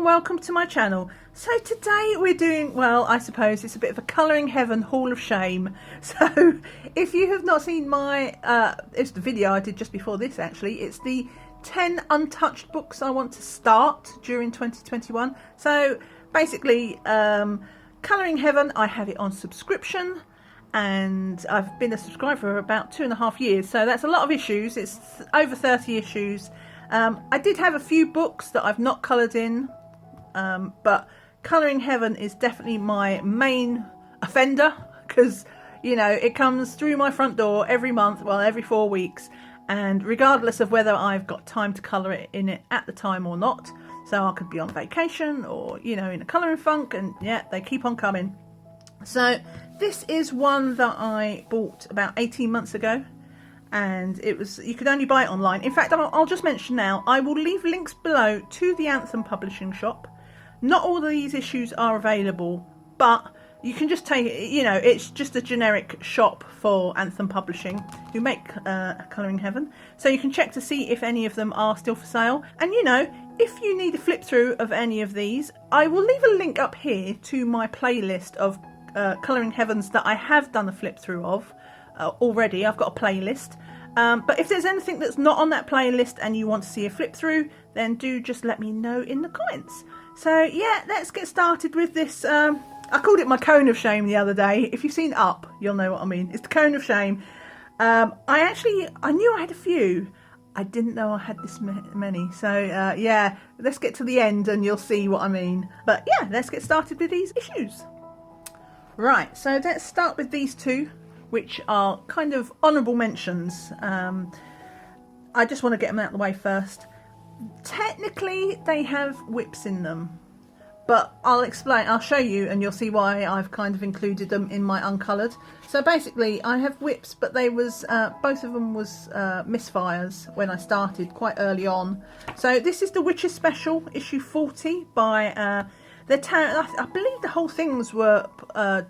and welcome to my channel. So today we're doing, well, I suppose it's a bit of a Colouring Heaven Hall of Shame. So if you have not seen my, it's the video I did just before this actually, it's the 10 untouched books I want to start during 2021. So basically, Colouring Heaven, I have it on subscription and I've been a subscriber for about 2.5 years. So that's a lot of issues, it's over 30 issues. I did have a few books that I've not coloured in, but Colouring Heaven is definitely my main offender because, you know, it comes through my front door every month, well, every 4 weeks, and regardless of whether I've got time to colour it in it at the time or not, so I could be on vacation or, you know, in a colouring funk, and yeah, they keep on coming. So this is one that I bought about 18 months ago. And it was, you could only buy it online. In fact, I'll just mention now, I will leave links below to the Anthem publishing shop. Not all of these issues are available, but you can just take it, you know, it's just a generic shop for Anthem Publishing who make Colouring Heaven. So you can check to see if any of them are still for sale. And you know, if you need a flip through of any of these, I will leave a link up here to my playlist of Colouring Heavens that I have done a flip through of. Already I've got a playlist, but if there's anything that's not on that playlist and you want to see a flip through, then do just let me know in the comments. So yeah, let's get started with this. I called it my cone of shame the other day. If you've seen Up, you'll know what I mean. It's the cone of shame. I knew I had a few. I didn't know I had this many. So yeah, let's get to the end and you'll see what I mean. But yeah, let's get started with these issues. Right, so let's start with these two, which are kind of honourable mentions. I just want to get them out of the way first. Technically, they have whips in them, but I'll explain, I'll show you, and you'll see why I've kind of included them in my uncoloured. So basically, I have whips, but they was, both of them was misfires when I started quite early on. So this is the Witches Special, issue 40 by I believe the whole things were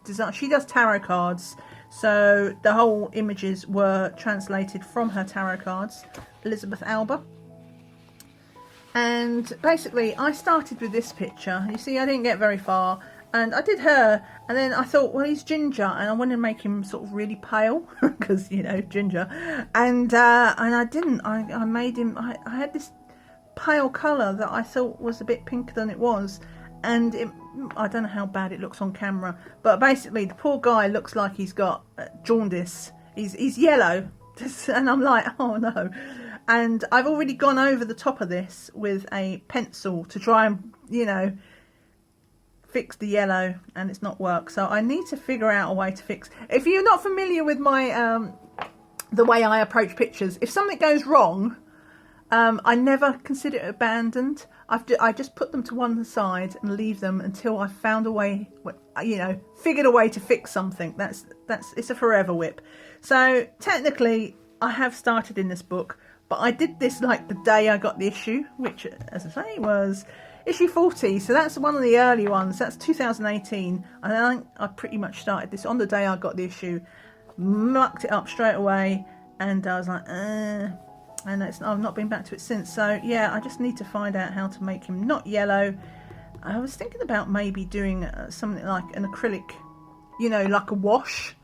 designed. She does tarot cards. So the whole images were translated from her tarot cards, Elizabeth Alba. And basically I started with this picture. You see, I didn't get very far. And I did her, and then I thought, well, he's ginger, and I wanted to make him sort of really pale, because, you know, ginger. And I didn't. I made him, I had this pale colour that I thought was a bit pinker than it was. And I don't know how bad it looks on camera, but basically the poor guy looks like he's got jaundice. He's yellow, and I'm like, oh no. And I've already gone over the top of this with a pencil to try and, you know, fix the yellow, and it's not worked. So I need to figure out a way to fix. If you're not familiar with my the way I approach pictures, if something goes wrong, I never consider it abandoned. I just put them to one side and leave them until I found a way, you know, figured a way to fix something. It's a forever whip. So technically, I have started in this book, but I did this like the day I got the issue, which, as I say, was issue 40. So that's one of the early ones. That's 2018. And I think I pretty much started this on the day I got the issue, mucked it up straight away, and I was like, and I've not been back to it since. So yeah, I just need to find out how to make him not yellow. I was thinking about maybe doing something like an acrylic, you know, like a wash,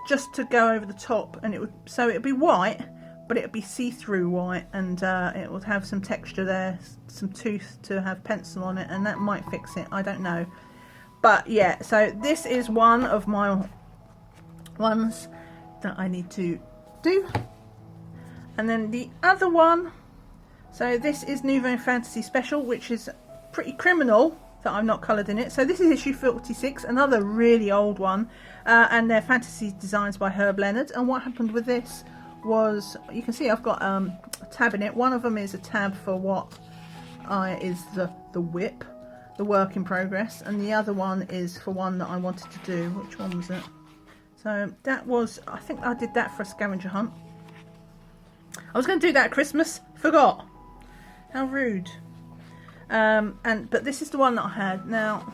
just to go over the top, and it'd be white, but it'd be see-through white, and it would have some texture there, some tooth to have pencil on it, and that might fix it. I don't know, but yeah. So this is one of my ones that I need to do. And then the other one, so this is Nouveau Fantasy Special, which is pretty criminal that I'm not coloured in it. So this is issue 46, another really old one, and they're fantasy designs by Leonard. And what happened with this was, you can see I've got a tab in it. One of them is a tab for what is the whip, the work in progress, and the other one is for one that I wanted to do. Which one was it? So that was, I think I did that for a scavenger hunt. I was going to do that at Christmas, forgot. How rude. But this is the one that I had. Now,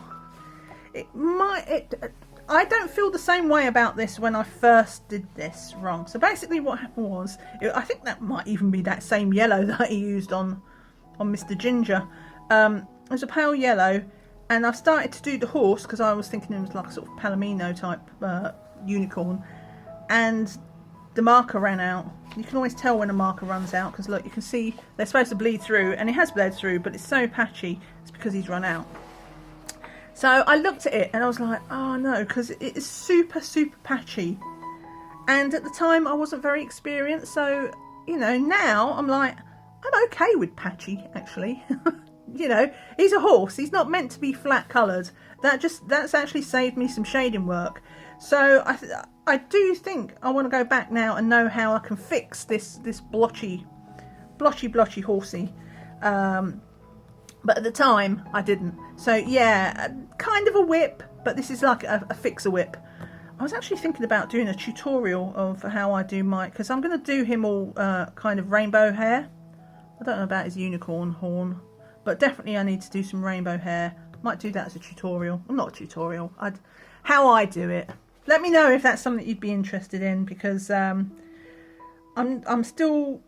I don't feel the same way about this when I first did this wrong. So basically what happened was, I think that might even be that same yellow that he used on Mr. Ginger. was a pale yellow, and I started to do the horse because I was thinking it was like a sort of Palomino type unicorn, and the marker ran out. You can always tell when a marker runs out because look, you can see they're supposed to bleed through, and it has bled through, but it's so patchy, it's because he's run out. So I looked at it and I was like, oh no, because it is super, super patchy. And at the time I wasn't very experienced, so, you know, now I'm like, I'm okay with patchy, actually. You know, he's a horse, he's not meant to be flat coloured. That's actually saved me some shading work. So I do think I want to go back now and know how I can fix this blotchy horsey. But at the time I didn't. So yeah, kind of a whip, but this is like a fixer whip. I was actually thinking about doing a tutorial of how I do my, because I'm going to do him all kind of rainbow hair. I don't know about his unicorn horn, but definitely I need to do some rainbow hair. Might do that as a tutorial. Well, not a tutorial. How I do it. Let me know if that's something you'd be interested in, because I'm still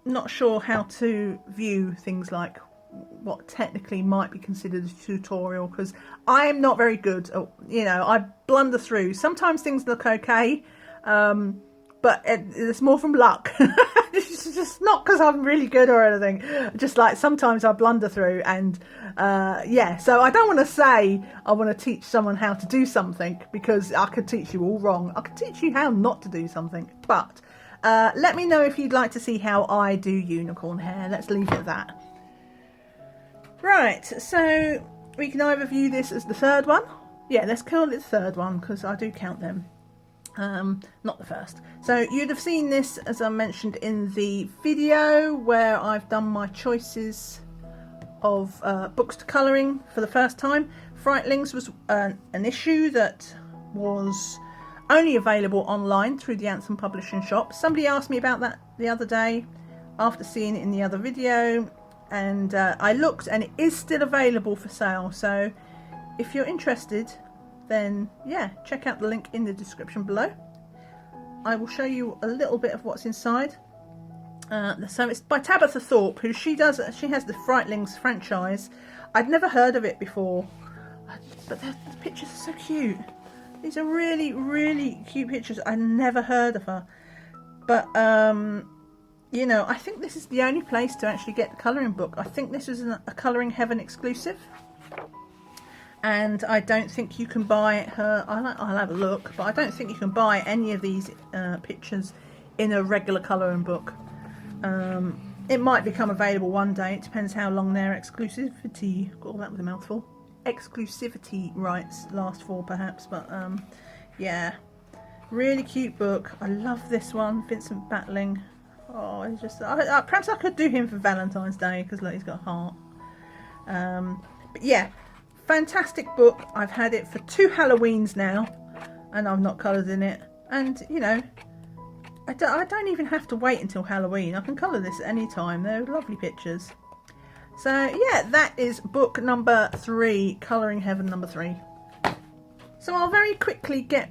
not sure how to view things like what technically might be considered a tutorial, because I am not very good. You know, I blunder through. Sometimes things look okay, but it's more from luck. It's just not because I'm really good or anything. Just like sometimes I blunder through, and yeah. So I don't want to say I want to teach someone how to do something, because I could teach you all wrong. I could teach you how not to do something, but let me know if you'd like to see how I do unicorn hair. Let's leave it at that. Right, so we can either view this as the third one. Yeah, let's call it the third one, because I do count them. Not the first. So you'd have seen this, as I mentioned in the video, where I've done my choices of books to colouring for the first time. Frightlings was an issue that was only available online through the Anthem Publishing Shop. Somebody asked me about that the other day after seeing it in the other video, and I looked and it is still available for sale. So if you're interested, then yeah, check out the link in the description below. I will show you a little bit of what's inside. So it's by Tabitha Thorpe, who she has the Frightlings franchise. I'd never heard of it before, but the pictures are so cute. These are really, really cute pictures. I never heard of her, but you know, I think this is the only place to actually get the colouring book. I think this is a Colouring Heaven exclusive. And I don't think you can buy her, I'll have a look, but I don't think you can buy any of these pictures in a regular colouring book. It might become available one day, it depends how long their exclusivity, oh, that was a mouthful, exclusivity rights last for perhaps, but yeah, really cute book. I love this one, Vincent Battling. Oh, it's just, perhaps I could do him for Valentine's Day, because look, he's got a heart. But yeah, fantastic book. I've had it for 2 Halloweens now, and I've not coloured in it. And you know, I don't even have to wait until Halloween. I can colour this at any time. They're lovely pictures. So yeah, that is book number 3, Colouring Heaven number 3. So I'll very quickly get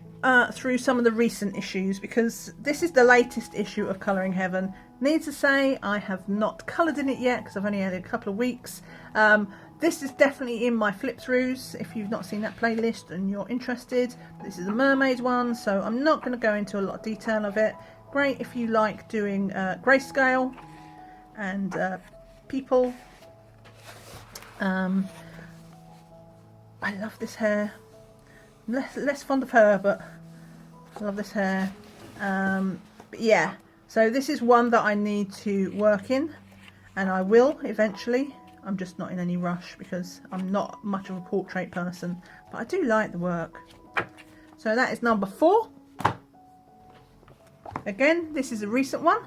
through some of the recent issues, because this is the latest issue of Colouring Heaven. Need to say I have not coloured in it yet, because I've only had it a couple of weeks. This is definitely in my flip throughs. If you've not seen that playlist and you're interested, this is a mermaid one, so I'm not going to go into a lot of detail of it. Great if you like doing grayscale and people. I love this hair. Less fond of her, but I love this hair. But yeah, so this is one that I need to work in, and I will eventually. I'm just not in any rush, because I'm not much of a portrait person, but I do like the work. So that is number 4. Again, this is a recent one.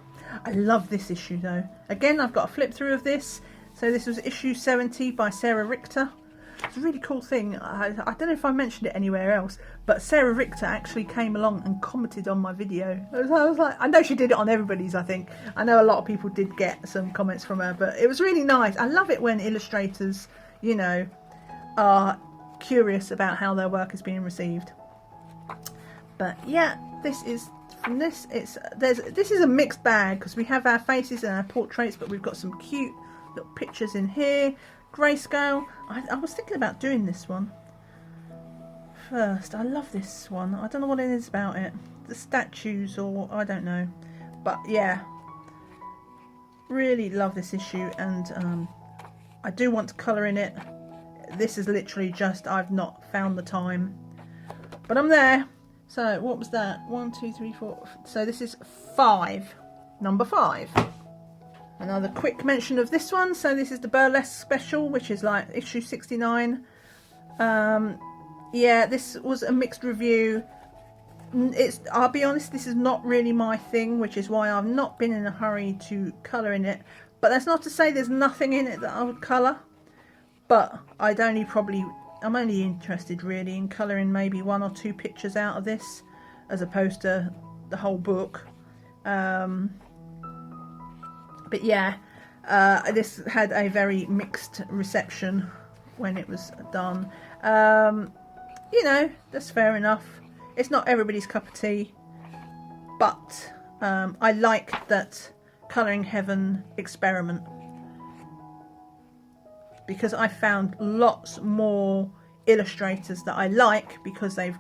I love this issue though. Again, I've got a flip through of this. So this was issue 70 by Sarah Richter. It's a really cool thing. I don't know if I mentioned it anywhere else, but Sarah Richter actually came along and commented on my video. I was like, I know she did it on everybody's, I think. I know a lot of people did get some comments from her, but it was really nice. I love it when illustrators, you know, are curious about how their work is being received. But yeah, this is from this. This is a mixed bag, because we have our faces and our portraits, but we've got some cute little pictures in here. grayscale. I was thinking about doing this one first. I love this one. I don't know what it is about it. The statues, or I don't know. But yeah, really love this issue, and I do want to colour in it. This is literally just, I've not found the time, but I'm there. So what was that? 1, 2, 3, 4. So this is 5, number 5. Another quick mention of this one. So this is the Burlesque special, which is like issue 69. Yeah, this was a mixed review. I'll be honest, this is not really my thing, which is why I've not been in a hurry to colour in it. But that's not to say there's nothing in it that I would colour. But I'm only interested really in colouring maybe 1 or 2 pictures out of this, as opposed to the whole book. But yeah, this had a very mixed reception when it was done. You know, that's fair enough. It's not everybody's cup of tea, but I like that Colouring Heaven experiment, because I found lots more illustrators that I like, because they've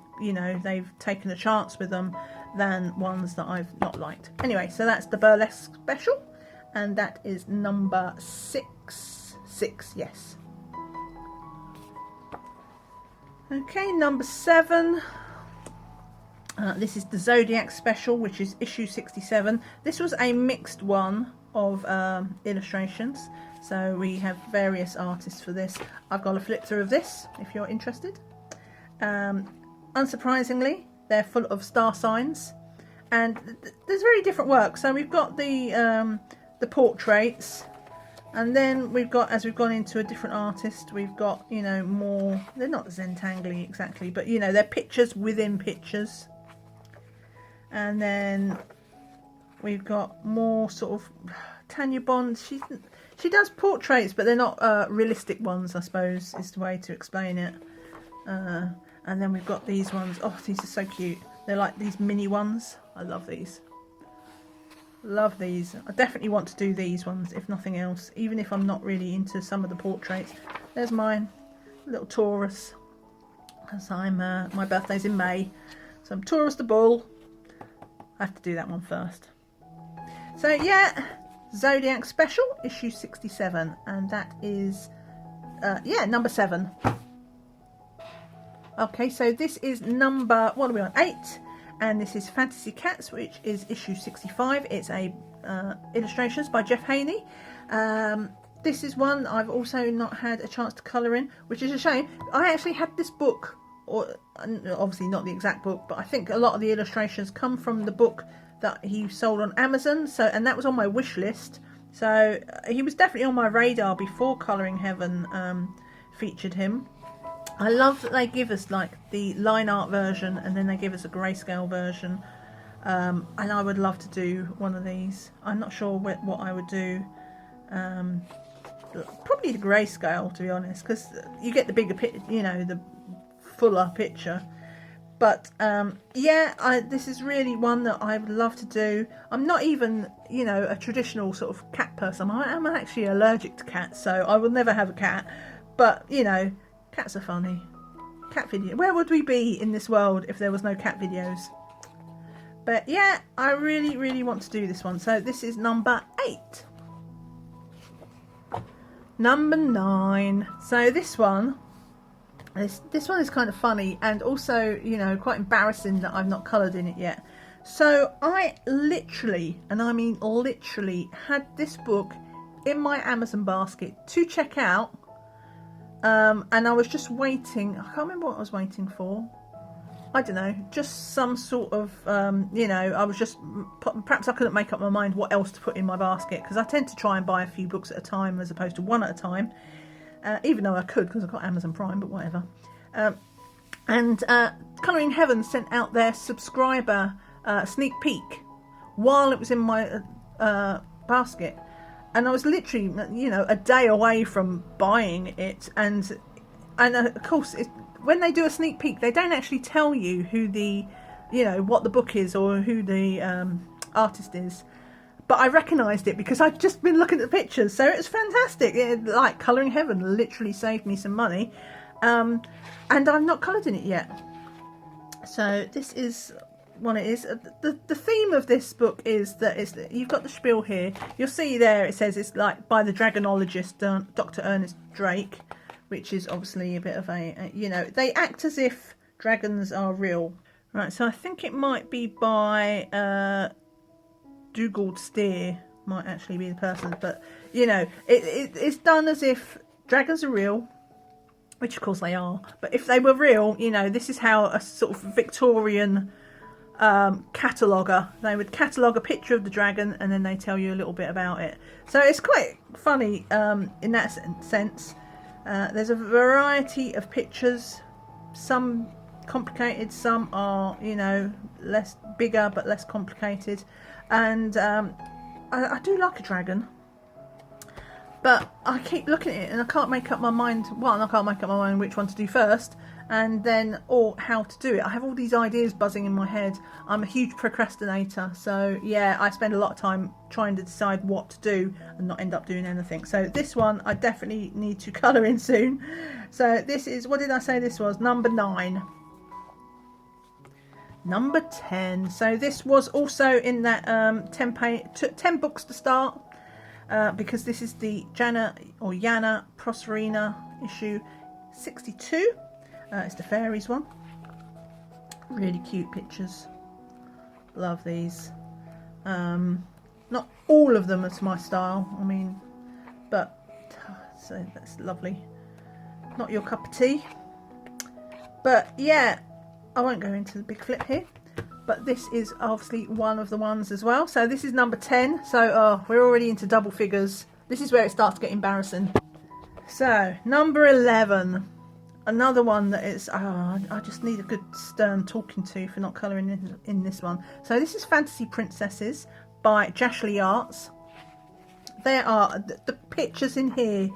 taken a chance with them, than ones that I've not liked. Anyway, so that's the Burlesque special, and that is number 6. Yes. Okay, number 7. This is the Zodiac special, which is issue 67. This was a mixed one of illustrations, so we have various artists for this. I've got a flip through of this if you're interested. Unsurprisingly, they're full of star signs, and there's very different work. So we've got the portraits, and then we've got, as we've gone into a different artist, we've got, you know, more, they're not Zentangly exactly, but you know, they're pictures within pictures. And then we've got more sort of Tanya Bond. She does portraits, but they're not realistic ones, I suppose, is the way to explain it. And then we've got these ones. Oh, these are so cute. They're like these mini ones. I love these. Love these. I definitely want to do these ones, if nothing else, even if I'm not really into some of the portraits. There's mine, little Taurus, because my birthday's in May, so I'm Taurus the bull. I have to do that one first. So yeah, Zodiac special, issue 67, and that is yeah, number 7. Okay, so this is number, what are we on, 8, and this is Fantasy Cats, which is issue 65. It's a illustrations by Jeff Haney. This is one I've also not had a chance to colour in, which is a shame. I actually had this book, or obviously not the exact book, but I think a lot of the illustrations come from the book that he sold on Amazon. So, and that was on my wish list. So he was definitely on my radar before Colouring Heaven featured him. I love that they give us like the line art version, and then they give us a grayscale version. And I would love to do one of these. I'm not sure what I would do. Probably the grayscale, to be honest, because you get the bigger you know, the fuller picture. But yeah, this is really one that I would love to do. I'm not even, you know, a traditional sort of cat person. I'm actually allergic to cats, so I will never have a cat. But you know, cats are funny. Cat video. Where would we be in this world if there was no cat videos? But yeah, I really, really want to do this one. So this is number 8. Number 9. So this one is kind of funny, and also, you know, quite embarrassing that I've not coloured in it yet. So I literally, and I mean literally, had this book in my Amazon basket to check out, and I was just waiting. I can't remember what I was waiting for. I don't know, just some sort of, you know, I was just, perhaps I couldn't make up my mind what else to put in my basket, because I tend to try and buy a few books at a time as opposed to one at a time. Even though I could, because I've got Amazon Prime, but whatever. And Colouring Heaven sent out their subscriber sneak peek while it was in my basket. And I was literally, you know, a day away from buying it. And of course, when they do a sneak peek, they don't actually tell you who the, you know, what the book is or who the artist is. but I recognised it because I'd just been looking at the pictures, so it was fantastic. Like Colouring Heaven literally saved me some money, and I've not coloured in it yet. So this is what it is. The theme of this book is that you've got the spiel here. You'll see there it says it's like by the dragonologist Dr. Ernest Drake, which is obviously a bit of a you know, they act as if dragons are real. Right, so I think it might be by Dugald Steer, might actually be the person, but you know, it's done as if dragons are real, which of course they are, but if they were real, you know, this is how a sort of Victorian cataloguer, they would catalogue a picture of the dragon and then they tell you a little bit about it. So it's quite funny in that sense. There's a variety of pictures, some complicated, some are, you know, less bigger but less complicated, and I do like a dragon, but I keep looking at it and I can't make up my mind. One, I can't make up my mind which one to do first, and then or how to do it. I have all these ideas buzzing in my head. I'm a huge procrastinator, so yeah, I spend a lot of time trying to decide what to do and not end up doing anything. So this one I definitely need to colour in soon. So this is, what did I say this was? Number 9. Number 10. So this was also in that 10 page, took 10 books to start, because this is the Jana Proserpina issue 62. It's the Fairies one. Really cute pictures. Love these. Not all of them is my style, I mean, but so that's lovely. Not your cup of tea. But yeah, I won't go into the big flip here, but this is obviously one of the ones as well. So this is number 10. So we're already into double figures. This is where it starts to get embarrassing. So number 11, another one that is I just need a good stern talking to for not colouring in this one. So this is Fantasy Princesses by Jashly Arts. There are the pictures in here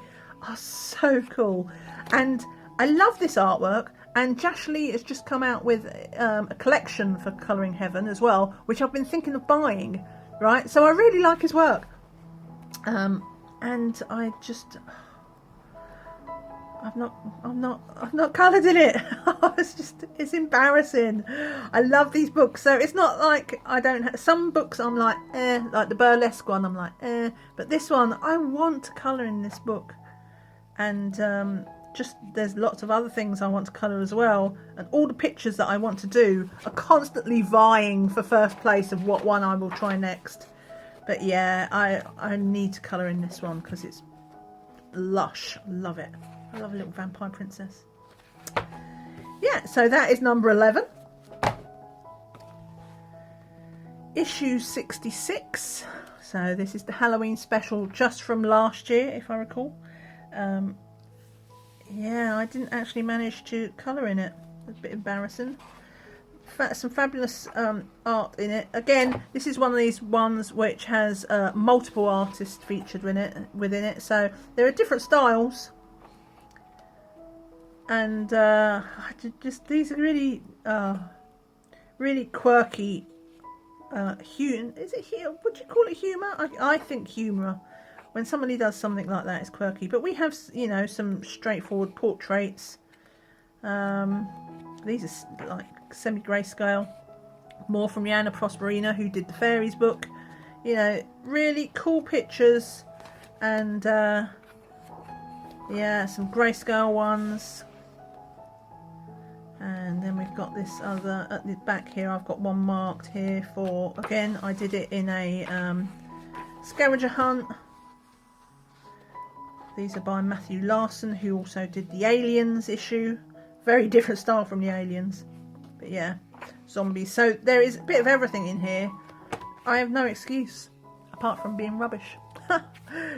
are so cool, and I love this artwork. And Jashly has just come out with a collection for Colouring Heaven as well, which I've been thinking of buying, right? So I really like his work. And I just, I've not coloured in it. It's embarrassing. I love these books. So it's not like I don't have, some books I'm like, like the burlesque one, I'm like, but this one, I want to colour in this book. And, just there's lots of other things I want to colour as well, and all the pictures that I want to do are constantly vying for first place of what one I will try next. But yeah, I need to colour in this one because it's lush. Love it. I love a little vampire princess. Yeah, so that is number 11. Issue 66. So this is the Halloween special just from last year, if I recall. Yeah, I didn't actually manage to colour in it. It's a bit embarrassing. Some fabulous art in it. Again, this is one of these ones which has multiple artists featured within it. So there are different styles, and just these are really really quirky. Is it here? Would you call it humour? I think humour. When somebody does something like that, it's quirky. But we have, you know, some straightforward portraits. These are like semi-grayscale. More from Leonard, who did the Fairies book. You know, really cool pictures. And, yeah, some grayscale ones. And then we've got this other, at the back here, I've got one marked here for, again, I did it in a scavenger hunt. These are by Matthew Larson, who also did the Aliens issue. Very different style from the Aliens. But yeah, zombies. So there is a bit of everything in here. I have no excuse, apart from being rubbish.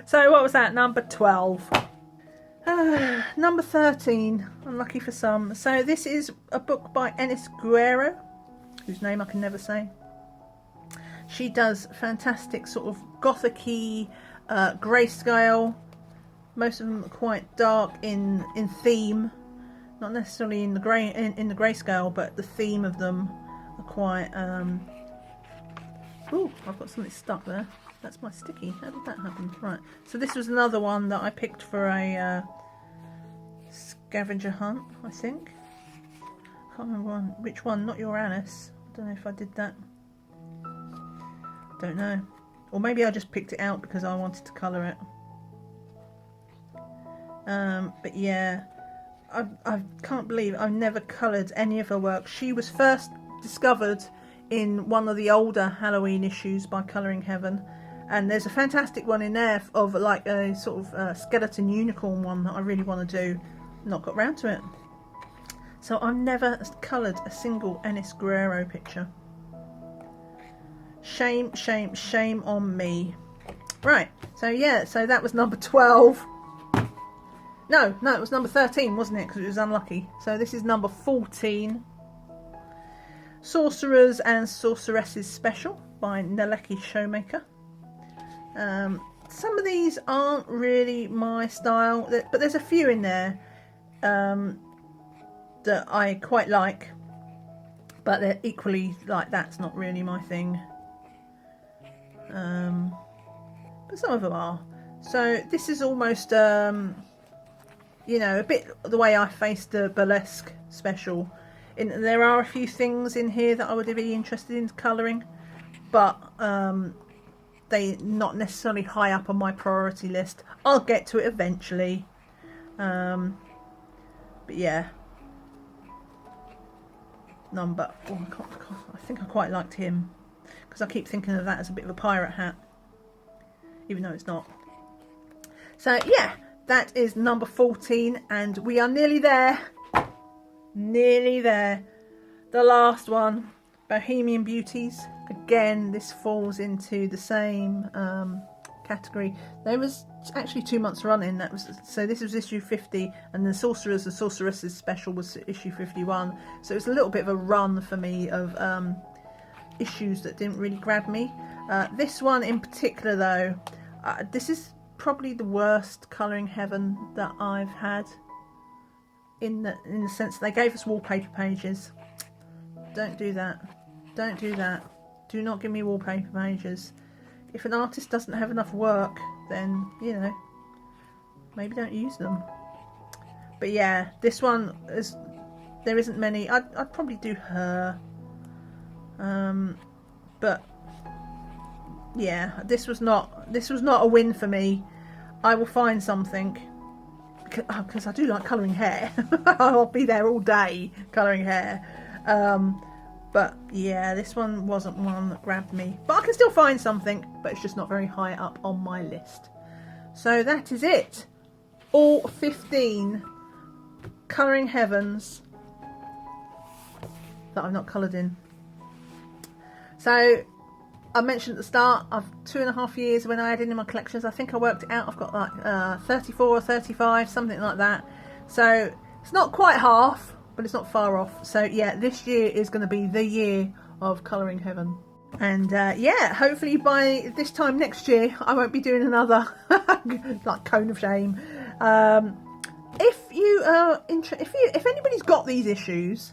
So what was that? Number 12. Number 13. Unlucky for some. So this is a book by Ennis Guerrero, whose name I can never say. She does fantastic sort of gothic-y, grayscale. Most of them are quite dark in theme, not necessarily in the grayscale, but the theme of them are quite. Ooh, I've got something stuck there. That's my sticky. How did that happen? Right. So this was another one that I picked for a scavenger hunt, I think. Can't remember which one. Not your Alice. I don't know if I did that. Don't know. Or maybe I just picked it out because I wanted to colour it. But yeah, I can't believe I've never coloured any of her work. She was first discovered in one of the older Halloween issues by Colouring Heaven, and there's a fantastic one in there of like a sort of skeleton unicorn one that I really want to do. Not got round to it. So I've never coloured a single Ennis Guerrero picture. Shame, shame, shame on me. Right, so yeah, so that was number 12. No, it was number 13, wasn't it? Because it was unlucky. So this is number 14. Sorcerers and Sorceresses Special by Naleki Showmaker. Some of these aren't really my style, but there's a few in there that I quite like. But they're equally like, that's not really my thing. But some of them are. So this is almost... you know, a bit the way I faced the burlesque special. There are a few things in here that I would be interested in colouring, but they're not necessarily high up on my priority list. I'll get to it eventually. But yeah. I think I quite liked him, because I keep thinking of that as a bit of a pirate hat, even though it's not. So yeah. That is number 14, and we are nearly there. Nearly there. The last one, Bohemian Beauties. Again, this falls into the same category. There was actually 2 months running. So this was issue 50, and the Sorcerers and Sorceresses special was issue 51. So it was a little bit of a run for me of issues that didn't really grab me. This one in particular, though, this is probably the worst Colouring Heaven that I've had, in the sense that they gave us wallpaper pages. Don't do that. Don't do that. Do not give me wallpaper pages. If an artist doesn't have enough work, then, you know, maybe don't use them. But yeah, this one is, there isn't many. I'd probably do her, but yeah, this was not a win for me. I will find something, because I do like colouring hair. I'll be there all day colouring hair. But yeah, this one wasn't one that grabbed me. But I can still find something, but it's just not very high up on my list. So that is it. All 15 Colouring Heavens that I've not coloured in. So I mentioned at the start, I've 2.5 years when I added in my collections. I think I worked it out. I've got like 34 or 35, something like that. So it's not quite half, but it's not far off. So yeah, this year is going to be the year of Colouring Heaven. And yeah, hopefully by this time next year, I won't be doing another like Cone of Shame. If you are if anybody's got these issues,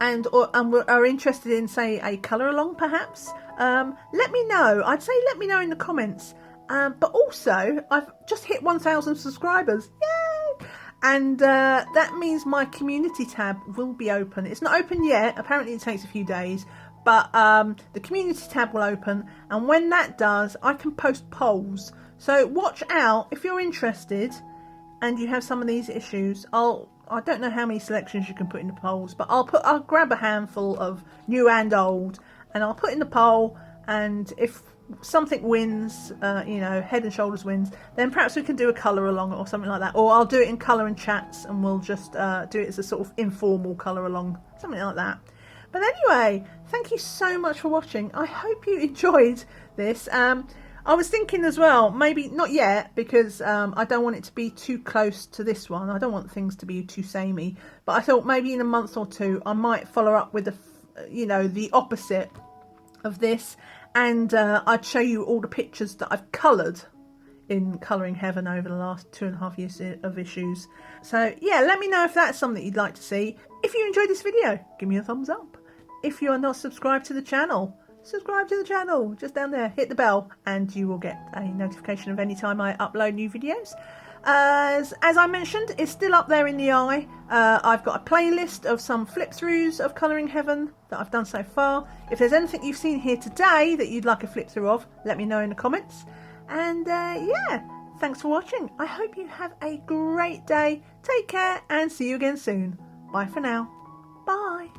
and are interested in, say, a colour along perhaps, let me know. I'd say let me know in the comments. But also, I've just hit 1,000 subscribers. Yay! And that means my community tab will be open. It's not open yet. Apparently it takes a few days. But the community tab will open. And when that does, I can post polls. So watch out if you're interested and you have some of these issues. I don't know how many selections you can put in the polls, but I'll grab a handful of new and old, and I'll put in the poll, and if something wins, you know, Head and Shoulders wins, then perhaps we can do a colour along or something like that, or I'll do it in colour and chats, and we'll just do it as a sort of informal colour along, something like that. But anyway, thank you so much for watching. I hope you enjoyed this. I was thinking as well, maybe not yet, because I don't want it to be too close to this one. I don't want things to be too samey. But I thought maybe in a month or two, I might follow up with the opposite of this, and I'd show you all the pictures that I've coloured in Colouring Heaven over the last 2.5 years of issues. So yeah, let me know if that's something you'd like to see. If you enjoyed this video, give me a thumbs up. If you are not subscribed to the channel, subscribe to the channel. Just down there, hit the bell and you will get a notification of any time I upload new videos. As I mentioned, it's still up there in the eye. I've got a playlist of some flip throughs of Colouring Heaven that I've done so far. If there's anything you've seen here today that you'd like a flip through of, let me know in the comments. And yeah, thanks for watching. I hope you have a great day. Take care and see you again soon. Bye for now. Bye.